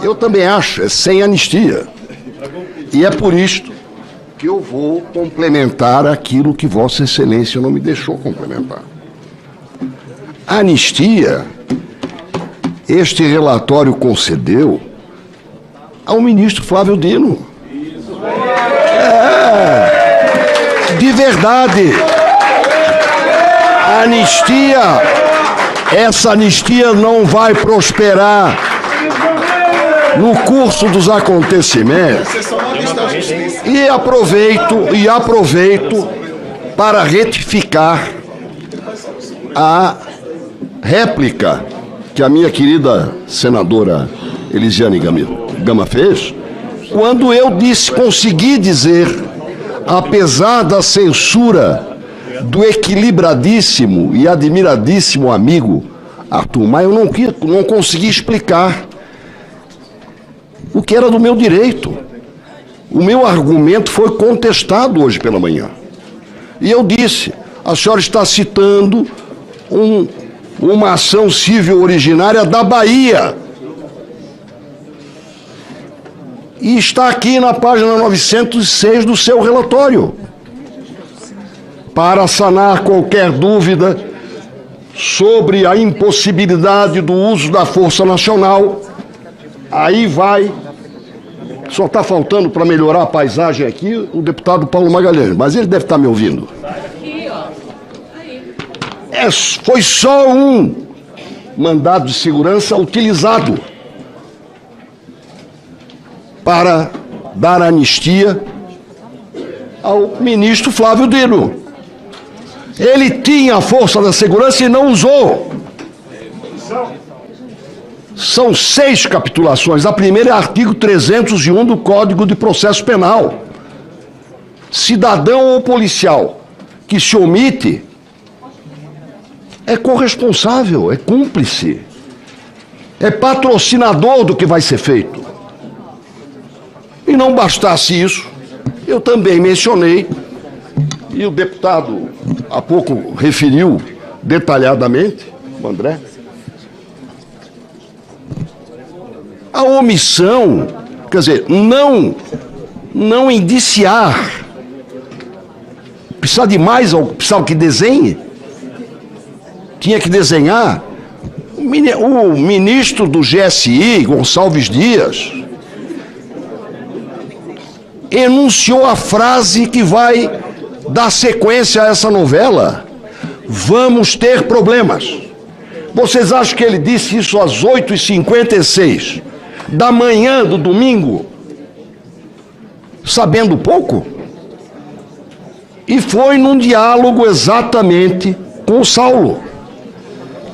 Eu também acho, é sem anistia. E é por isto que eu vou complementar aquilo que Vossa Excelência não me deixou complementar. A anistia, este relatório concedeu ao ministro Flávio Dino. De verdade. A anistia, essa anistia não vai prosperar no curso dos acontecimentos. E aproveito para retificar a réplica que a minha querida senadora Elisiane Gama fez, quando eu consegui dizer, apesar da censura do equilibradíssimo e admiradíssimo amigo Arthur Maia, eu não consegui explicar o que era do meu direito. O meu argumento foi contestado hoje pela manhã. E eu disse, a senhora está citando uma ação civil originária da Bahia. E está aqui na página 906 do seu relatório. Para sanar qualquer dúvida sobre a impossibilidade do uso da Força Nacional, aí vai. Só está faltando para melhorar a paisagem aqui o deputado Paulo Magalhães, mas ele deve estar me ouvindo. Aqui, ó. Aí. Foi só um mandado de segurança utilizado para dar anistia ao ministro Flávio Dino. Ele tinha a força da segurança e não usou. São 6 capitulações. A primeira é artigo 301 do Código de Processo Penal. Cidadão ou policial que se omite é corresponsável, é cúmplice, é patrocinador do que vai ser feito. E não bastasse isso, eu também mencionei, e o deputado há pouco referiu detalhadamente, o André, a omissão, quer dizer, não indiciar. Precisa de mais, precisava que desenhe? Tinha que desenhar. O ministro do GSI, Gonçalves Dias, enunciou a frase que vai dar sequência a essa novela. Vamos ter problemas. Vocês acham que ele disse isso às 8h56 da manhã do domingo, sabendo pouco? E foi num diálogo exatamente com o Saulo,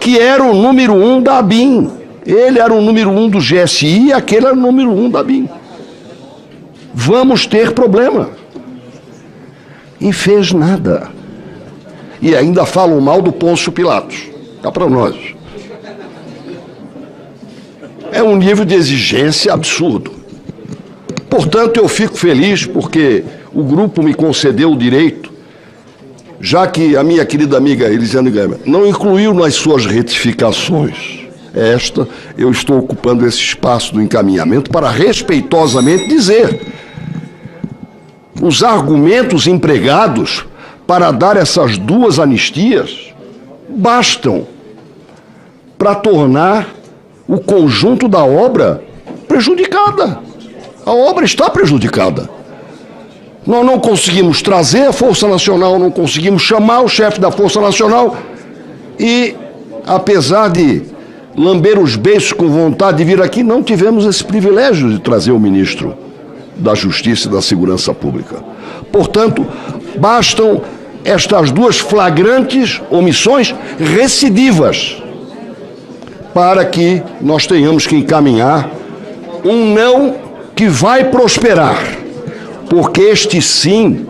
que era o número 1 da ABIN. Ele era o número 1 do GSI e aquele era o número 1 da ABIN. Vamos ter problema. E fez nada. E ainda falam mal do Pôncio Pilatos. Cá para nós. É um nível de exigência absurdo. Portanto, eu fico feliz porque o grupo me concedeu o direito, já que a minha querida amiga Elisiane Gama não incluiu nas suas retificações eu estou ocupando esse espaço do encaminhamento para respeitosamente dizer os argumentos empregados para dar essas 2 anistias bastam para tornar o conjunto da obra prejudicada. A obra está prejudicada. Nós não conseguimos trazer a Força Nacional, não conseguimos chamar o chefe da Força Nacional e, apesar de lamber os beiços com vontade de vir aqui, não tivemos esse privilégio de trazer o ministro da Justiça e da Segurança Pública. Portanto, bastam estas 2 flagrantes omissões recidivas para que nós tenhamos que encaminhar um não que vai prosperar, porque este sim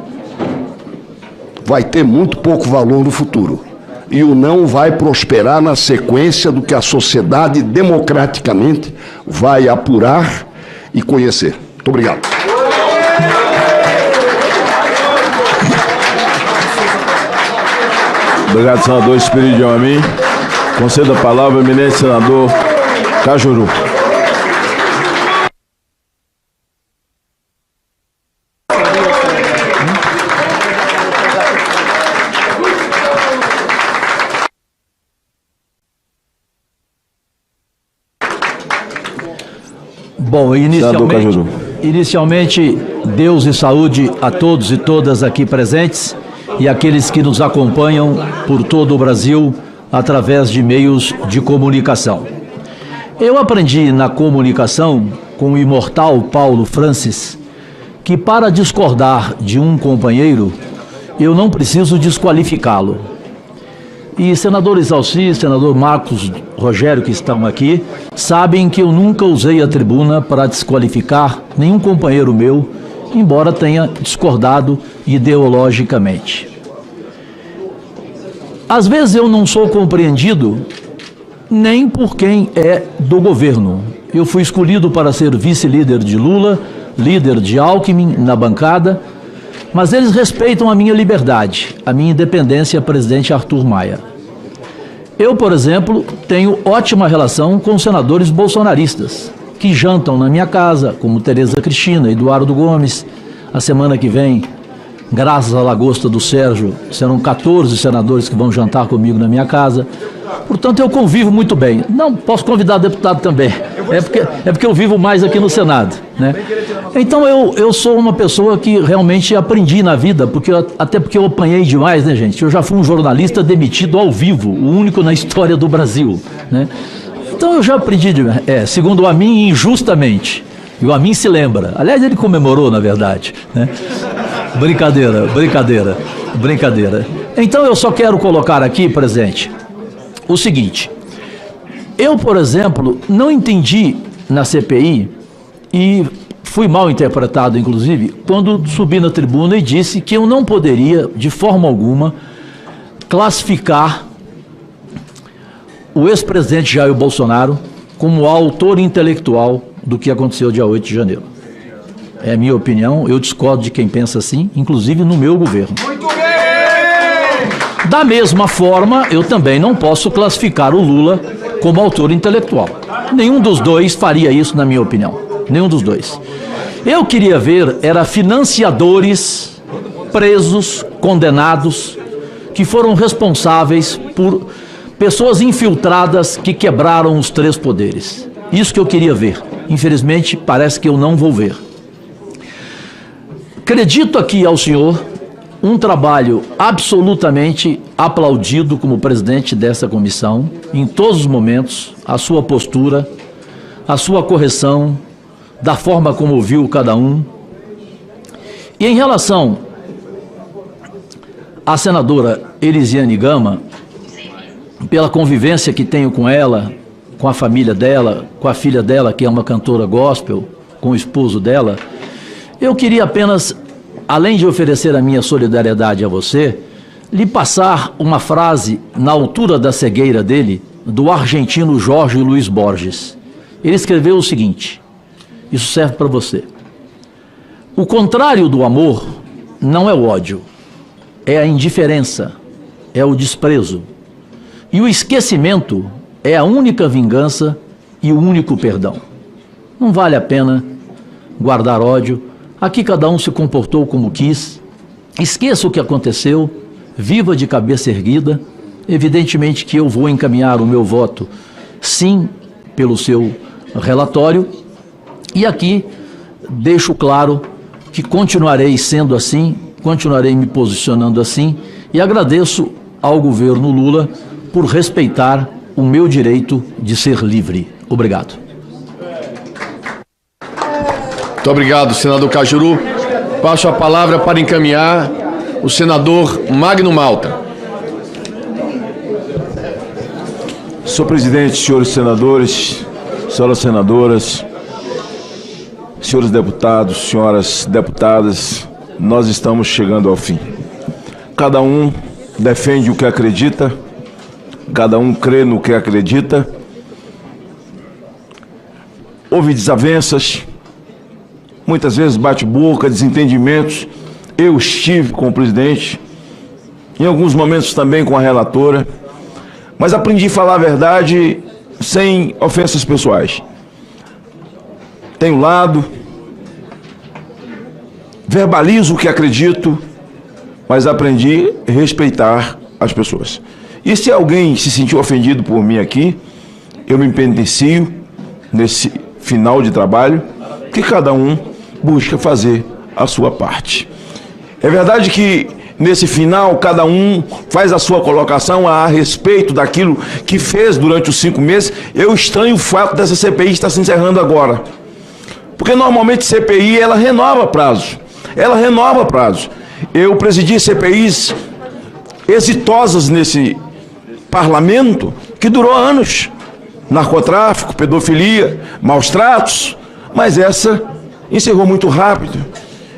vai ter muito pouco valor no futuro. E o não vai prosperar na sequência do que a sociedade democraticamente vai apurar e conhecer. Muito obrigado. Obrigado, senador Espírito de Amin. Concedo a palavra ao eminente senador Cajuru. Bom, inicialmente, Deus e saúde a todos e todas aqui presentes e aqueles que nos acompanham por todo o Brasil através de meios de comunicação. Eu aprendi na comunicação com o imortal Paulo Francis que para discordar de um companheiro, eu não preciso desqualificá-lo. E senador Isalci, senador Marcos Rogério, que estão aqui, sabem que eu nunca usei a tribuna para desqualificar nenhum companheiro meu, embora tenha discordado ideologicamente. Às vezes eu não sou compreendido nem por quem é do governo. Eu fui escolhido para ser vice-líder de Lula, líder de Alckmin na bancada, mas eles respeitam a minha liberdade, a minha independência, presidente Arthur Maia. Eu, por exemplo, tenho ótima relação com senadores bolsonaristas, que jantam na minha casa, como Tereza Cristina, Eduardo Gomes. A semana que vem, graças à lagosta do Sérgio, serão 14 senadores que vão jantar comigo na minha casa. Portanto, eu convivo muito bem. Não, posso convidar deputado também. É porque eu vivo mais aqui no Senado, né? Então, eu sou uma pessoa que realmente aprendi na vida, até porque eu apanhei demais, né, gente? Eu já fui um jornalista demitido ao vivo, o único na história do Brasil, né? Então, eu já aprendi, segundo o Amin, injustamente. E o Amin se lembra. Aliás, ele comemorou, na verdade, né? Brincadeira. Então, eu só quero colocar aqui, presente, o seguinte: eu, por exemplo, não entendi na CPI, e fui mal interpretado, inclusive, quando subi na tribuna e disse que eu não poderia, de forma alguma, classificar o ex-presidente Jair Bolsonaro como autor intelectual do que aconteceu dia 8 de janeiro. É a minha opinião, eu discordo de quem pensa assim, inclusive no meu governo. Muito bem! Da mesma forma, eu também não posso classificar o Lula como autor intelectual. Nenhum dos dois faria isso, na minha opinião. Nenhum dos dois. Eu queria ver, financiadores presos, condenados, que foram responsáveis por pessoas infiltradas que quebraram os três poderes. Isso que eu queria ver. Infelizmente, parece que eu não vou ver. Acredito aqui ao senhor um trabalho absolutamente aplaudido como presidente dessa comissão, em todos os momentos, a sua postura, a sua correção, da forma como ouviu cada um. E em relação à senadora Elisiane Gama, pela convivência que tenho com ela, com a família dela, com a filha dela, que é uma cantora gospel, com o esposo dela, eu queria apenas, além de oferecer a minha solidariedade a você, lhe passar uma frase na altura da cegueira dele, do argentino Jorge Luiz Borges. Ele escreveu o seguinte, isso serve para você: o contrário do amor não é o ódio, é a indiferença, é o desprezo. E o esquecimento é a única vingança e o único perdão. Não vale a pena guardar ódio. Aqui cada um se comportou como quis. Esqueça o que aconteceu, viva de cabeça erguida. Evidentemente que eu vou encaminhar o meu voto, sim, pelo seu relatório. E aqui deixo claro que continuarei sendo assim, continuarei me posicionando assim, e agradeço ao governo Lula por respeitar o meu direito de ser livre. Obrigado. Muito obrigado, senador Cajuru. Passo a palavra para encaminhar o senador Magno Malta. Senhor presidente, senhores senadores, senhoras senadoras, senhores deputados, senhoras deputadas, nós estamos chegando ao fim. Cada um defende o que acredita, cada um crê no que acredita. Houve desavenças, muitas vezes bate-boca, desentendimentos. Eu estive com o presidente, em alguns momentos também com a relatora, mas aprendi a falar a verdade sem ofensas pessoais. Tenho lado, verbalizo o que acredito, mas aprendi a respeitar as pessoas. E se alguém se sentiu ofendido por mim aqui, eu me penitencio nesse final de trabalho, que cada um busca fazer a sua parte. É verdade que nesse final cada um faz a sua colocação a respeito daquilo que fez durante os 5 meses. Eu estranho o fato dessa CPI estar se encerrando agora. Porque normalmente CPI ela renova prazo. Ela renova prazo. Eu presidi CPIs exitosas nesse parlamento que durou anos. Narcotráfico, pedofilia, maus tratos, mas essa encerrou muito rápido.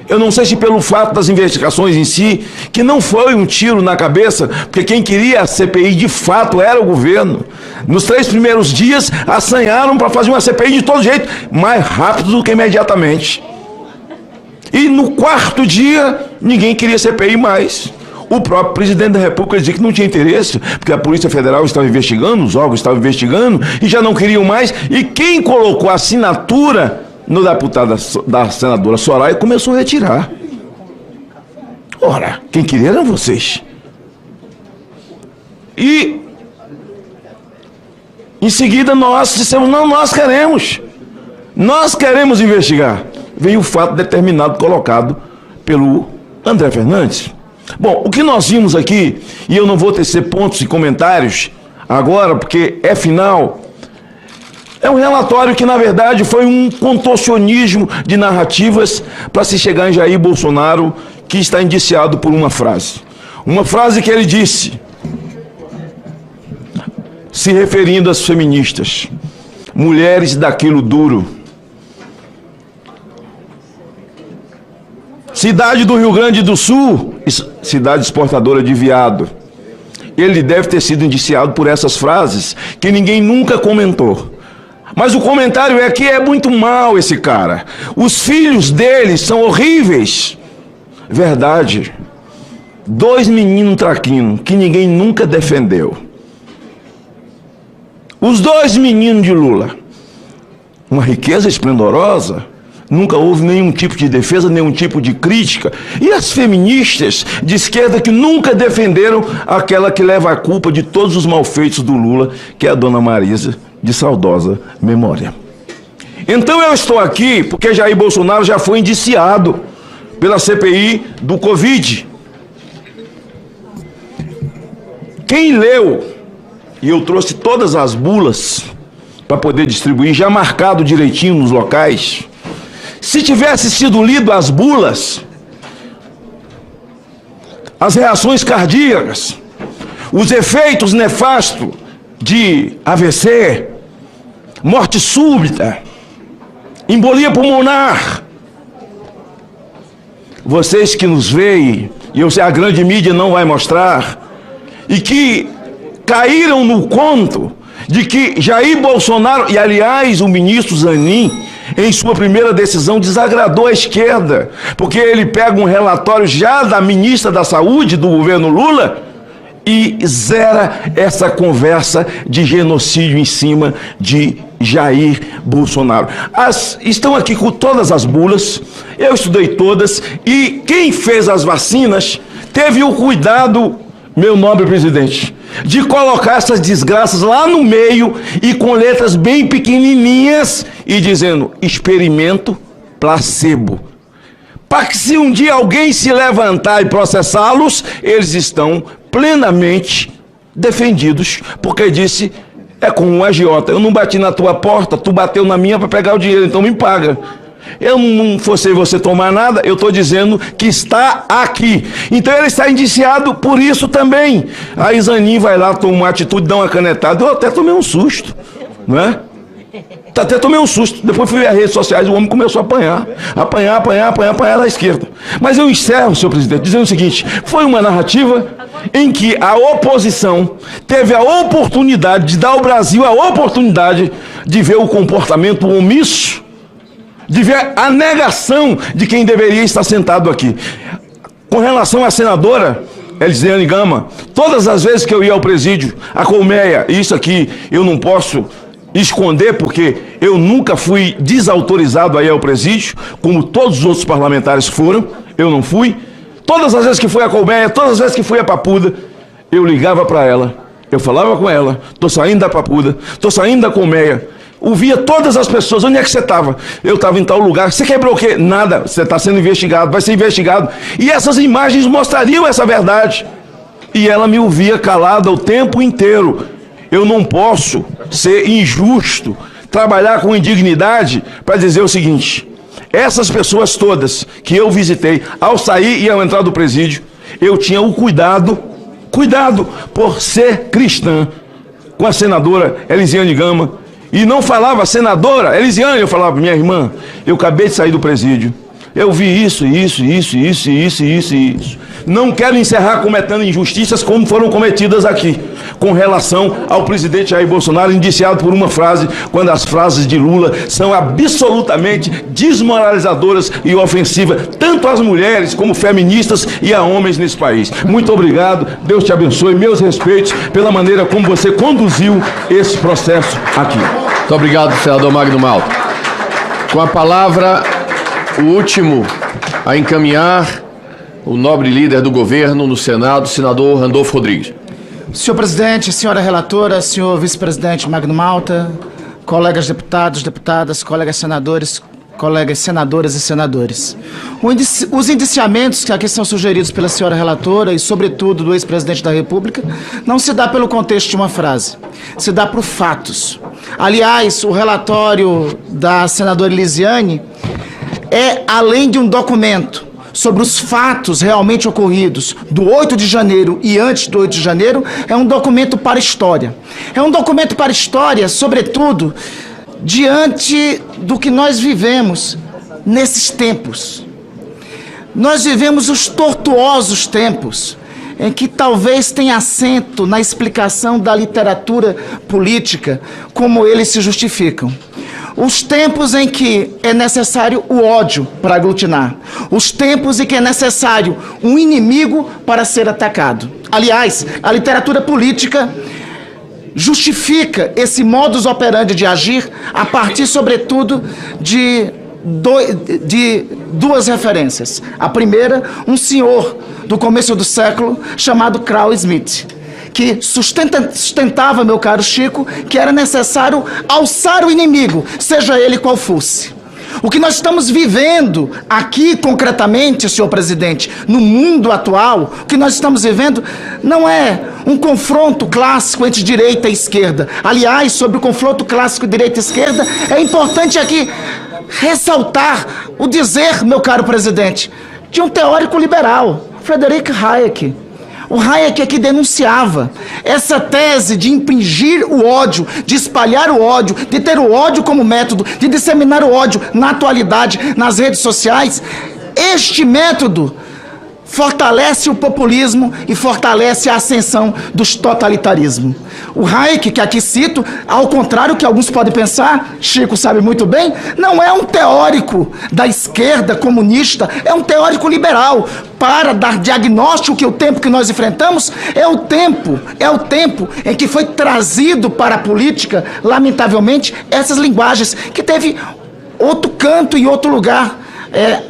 Eu não sei se pelo fato das investigações em si, que não foi um tiro na cabeça, porque quem queria a CPI de fato era o governo. Nos 3 primeiros dias, assanharam para fazer uma CPI de todo jeito, mais rápido do que imediatamente. E no 4º dia, ninguém queria CPI mais. O próprio presidente da República dizia que não tinha interesse, porque a Polícia Federal estava investigando, os órgãos estavam investigando, e já não queriam mais. E quem colocou a assinatura no deputado da senadora Soraya começou a retirar. Ora, quem queria eram vocês. E em seguida nós dissemos, não, nós queremos investigar. Veio o fato determinado colocado pelo André Fernandes. Bom, o que nós vimos aqui, e eu não vou tecer pontos e comentários agora, porque é final, é um relatório que, na verdade, foi um contorcionismo de narrativas para se chegar em Jair Bolsonaro, que está indiciado por uma frase. Uma frase que ele disse, se referindo às feministas, mulheres daquilo duro. Cidade do Rio Grande do Sul, cidade exportadora de viado. Ele deve ter sido indiciado por essas frases, que ninguém nunca comentou. Mas o comentário é que é muito mal esse cara. Os filhos dele são horríveis. Verdade. 2 meninos traquinos que ninguém nunca defendeu. Os 2 meninos de Lula. Uma riqueza esplendorosa. Nunca houve nenhum tipo de defesa, nenhum tipo de crítica. E as feministas de esquerda que nunca defenderam aquela que leva a culpa de todos os malfeitos do Lula, que é a dona Marisa, de saudosa memória. Então eu estou aqui porque Jair Bolsonaro já foi indiciado pela CPI do Covid. Quem leu, e eu trouxe todas as bulas para poder distribuir, já marcado direitinho nos locais. Se tivesse sido lido as bulas, as reações cardíacas, os efeitos nefastos de AVC, morte súbita, embolia pulmonar, vocês que nos veem, e eu sei a grande mídia não vai mostrar, e que caíram no conto de que Jair Bolsonaro, e aliás o ministro Zanin, em sua primeira decisão, desagradou a esquerda, porque ele pega um relatório já da ministra da Saúde do governo Lula e zera essa conversa de genocídio em cima de Jair Bolsonaro. Estão aqui com todas as bulas, eu estudei todas, e quem fez as vacinas teve o cuidado, meu nobre presidente, de colocar essas desgraças lá no meio e com letras bem pequenininhas e dizendo, experimento placebo. Para que se um dia alguém se levantar e processá-los, eles estão plenamente defendidos, porque disse, é como um agiota, eu não bati na tua porta, tu bateu na minha para pegar o dinheiro, então me paga. Eu não forcei você tomar nada, eu estou dizendo que está aqui. Então ele está indiciado por isso também. Aí Zanin vai lá, toma uma atitude, dá uma canetada. Eu até tomei um susto, não é? Até tomei um susto. Depois fui ver as redes sociais, o homem começou a apanhar da esquerda. Mas eu encerro, senhor presidente, dizendo o seguinte, foi uma narrativa em que a oposição teve a oportunidade de dar ao Brasil a oportunidade de ver o comportamento omisso, de ver a negação de quem deveria estar sentado aqui. Com relação à senadora, Elisiane Gama, todas as vezes que eu ia ao presídio, a colmeia, isso aqui eu não posso esconder, porque eu nunca fui desautorizado a ir ao presídio, como todos os outros parlamentares foram, eu não fui. Todas as vezes que fui à colmeia, todas as vezes que fui à Papuda, eu ligava para ela, eu falava com ela, estou saindo da Papuda, estou saindo da colmeia, ouvia todas as pessoas, onde é que você estava? Eu estava em tal lugar. Você quebrou o quê? Nada, você está sendo investigado, vai ser investigado. E essas imagens mostrariam essa verdade. E ela me ouvia calada o tempo inteiro. Eu não posso ser injusto, trabalhar com indignidade para dizer o seguinte: essas pessoas todas que eu visitei, ao sair e ao entrar do presídio, eu tinha o cuidado por ser cristã, com a senadora Elisiane Gama. E não falava senadora Elisiane, eu falava, minha irmã, eu acabei de sair do presídio, eu vi isso. Não quero encerrar cometendo injustiças como foram cometidas aqui, com relação ao presidente Jair Bolsonaro, indiciado por uma frase, quando as frases de Lula são absolutamente desmoralizadoras e ofensivas, tanto às mulheres como feministas e a homens nesse país. Muito obrigado, Deus te abençoe, meus respeitos pela maneira como você conduziu esse processo aqui. Muito obrigado, senador Magno Malta. Com a palavra, o último a encaminhar, o nobre líder do governo no Senado, senador Randolfo Rodrigues. Senhor presidente, senhora relatora, senhor vice-presidente Magno Malta, colegas deputados, deputadas, colegas senadores, colegas senadoras e senadores. Os indiciamentos que aqui são sugeridos pela senhora relatora e, sobretudo, do ex-presidente da República, não se dá pelo contexto de uma frase, se dá por fatos. Aliás, o relatório da senadora Elisiane é, além de um documento sobre os fatos realmente ocorridos do 8 de janeiro e antes do 8 de janeiro, é um documento para a história. É um documento para a história, sobretudo, diante do que nós vivemos nesses tempos. Nós vivemos os tortuosos tempos em que talvez tenha assento na explicação da literatura política como eles se justificam. Os tempos em que é necessário o ódio para aglutinar. Os tempos em que é necessário um inimigo para ser atacado. Aliás, a literatura política justifica esse modus operandi de agir a partir, sobretudo, de duas referências. A primeira, um senhor do começo do século chamado Carl Smith, que sustentava, meu caro Chico, que era necessário alçar o inimigo, seja ele qual fosse. O que nós estamos vivendo aqui, concretamente, senhor presidente, no mundo atual, o que nós estamos vivendo não é um confronto clássico entre direita e esquerda. Aliás, sobre o confronto clássico direita e esquerda, é importante aqui ressaltar o dizer, meu caro presidente, de um teórico liberal, Friedrich Hayek. O Hayek é que denunciava essa tese de impingir o ódio, de espalhar o ódio, de ter o ódio como método, de disseminar o ódio na atualidade, nas redes sociais. Este método fortalece o populismo e fortalece a ascensão dos totalitarismos. O Hayek, que aqui cito, ao contrário que alguns podem pensar, Chico sabe muito bem, não é um teórico da esquerda comunista, é um teórico liberal, para dar diagnóstico que o tempo que nós enfrentamos é o tempo em que foi trazido para a política, lamentavelmente, essas linguagens, que teve outro canto e outro lugar,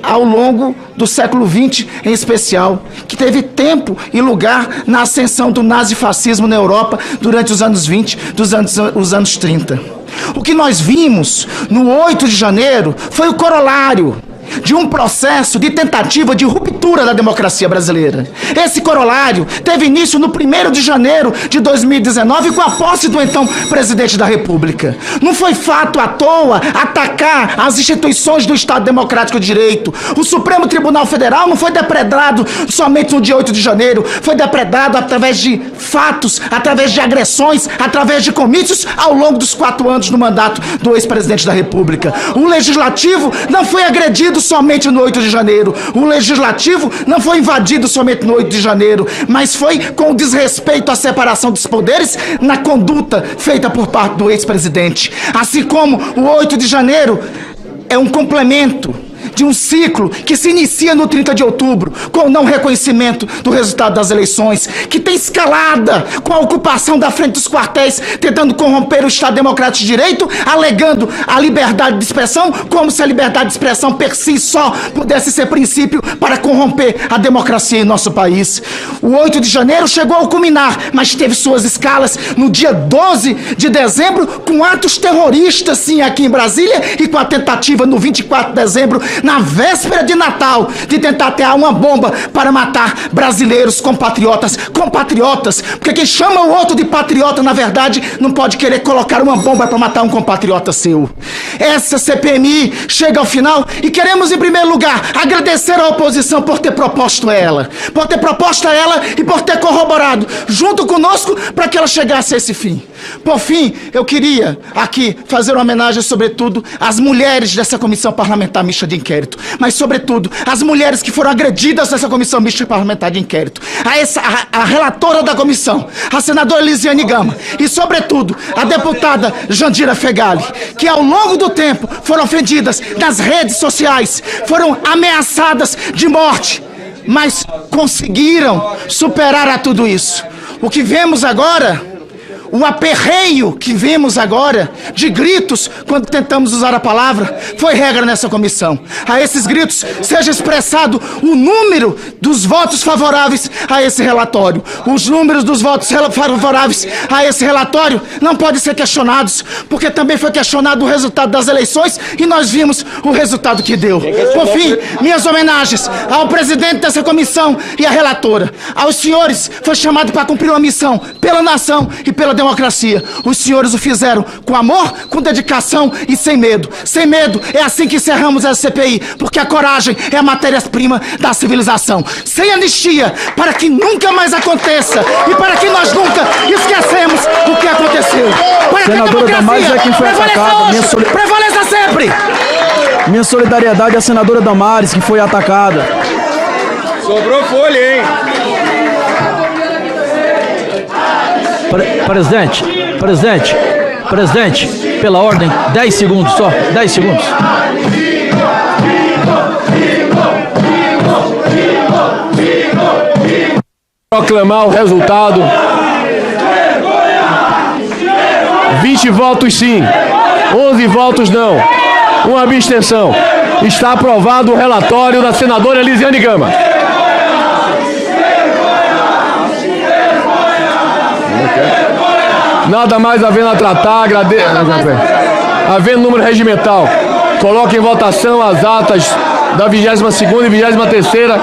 ao longo do século XX, em especial, que teve tempo e lugar na ascensão do nazifascismo na Europa durante os anos 20, os anos 30. O que nós vimos no 8 de janeiro foi o corolário de um processo de tentativa de ruptura da democracia brasileira. Esse corolário teve início no 1º de janeiro de 2019 com a posse do então presidente da República. Não foi fato à toa atacar as instituições do Estado Democrático de Direito. O Supremo Tribunal Federal não foi depredado somente no dia 8 de janeiro, foi depredado através de fatos, através de agressões, através de comícios ao longo dos 4 anos no mandato do ex-presidente da República. O Legislativo não foi agredido somente no 8 de janeiro. O Legislativo não foi invadido somente no 8 de janeiro, mas foi com o desrespeito à separação dos poderes na conduta feita por parte do ex-presidente. Assim como o 8 de janeiro é um complemento de um ciclo que se inicia no 30 de outubro, com o não reconhecimento do resultado das eleições, que tem escalada com a ocupação da frente dos quartéis, tentando corromper o Estado Democrático de Direito, alegando a liberdade de expressão, como se a liberdade de expressão per si só pudesse ser princípio para corromper a democracia em nosso país. O 8 de janeiro chegou ao culminar, mas teve suas escalas no dia 12 de dezembro, com atos terroristas, sim, aqui em Brasília, e com a tentativa no 24 de dezembro, na véspera de Natal, de tentar atear uma bomba para matar brasileiros compatriotas, porque quem chama o outro de patriota, na verdade, não pode querer colocar uma bomba para matar um compatriota seu. Essa CPMI chega ao final e queremos, em primeiro lugar, agradecer à oposição por ter proposto ela, e por ter corroborado junto conosco para que ela chegasse a esse fim. Por fim, eu queria aqui fazer uma homenagem, sobretudo, às mulheres dessa comissão parlamentar mista de inquérito, mas, sobretudo, às mulheres que foram agredidas nessa comissão mista parlamentar de inquérito, a relatora da comissão, a senadora Elisiane Gama, e, sobretudo, a deputada Jandira Fegali, que ao longo do tempo foram ofendidas nas redes sociais, foram ameaçadas de morte, mas conseguiram superar a tudo isso. O que vemos agora, o aperreio que vemos agora de gritos quando tentamos usar a palavra, foi regra nessa comissão. A esses gritos seja expressado o número dos votos favoráveis a esse relatório. Os números dos votos favoráveis a esse relatório não podem ser questionados, porque também foi questionado o resultado das eleições e nós vimos o resultado que deu. Por fim, minhas homenagens ao presidente dessa comissão e à relatora. Aos senhores foi chamado para cumprir uma missão pela nação e pela democracia. Os senhores o fizeram com amor, com dedicação e sem medo. Sem medo, é assim que encerramos essa CPI, porque a coragem é a matéria-prima da civilização. Sem anistia, para que nunca mais aconteça e para que nós nunca esquecemos o que aconteceu. Para Senadora Damares é quem foi atacada. Prevaleça sempre! Minha solidariedade à senadora Damares, que foi atacada. Sobrou folha, hein? Presidente, pela ordem, 10 segundos só, 10 segundos. Proclamar o resultado. 20 votos sim, 11 votos não, uma abstenção. Está aprovado o relatório da senadora Elisiane Gama. Nada mais havendo a tratar, havendo número regimental, coloque em votação as atas da 22ª e 23ª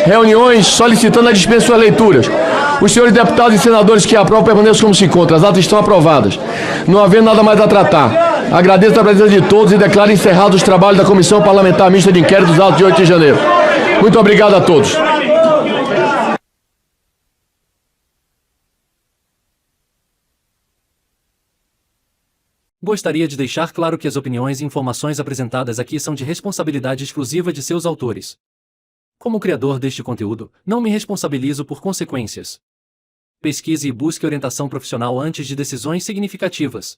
reuniões, solicitando a dispensa de suas leituras. Os senhores deputados e senadores que aprovam permaneçam como se encontram. As atas estão aprovadas. Não havendo nada mais a tratar, agradeço a presença de todos e declaro encerrados os trabalhos da Comissão Parlamentar Mista de Inquérito dos Atos de 8 de janeiro. Muito obrigado a todos. Gostaria de deixar claro que as opiniões e informações apresentadas aqui são de responsabilidade exclusiva de seus autores. Como criador deste conteúdo, não me responsabilizo por consequências. Pesquise e busque orientação profissional antes de decisões significativas.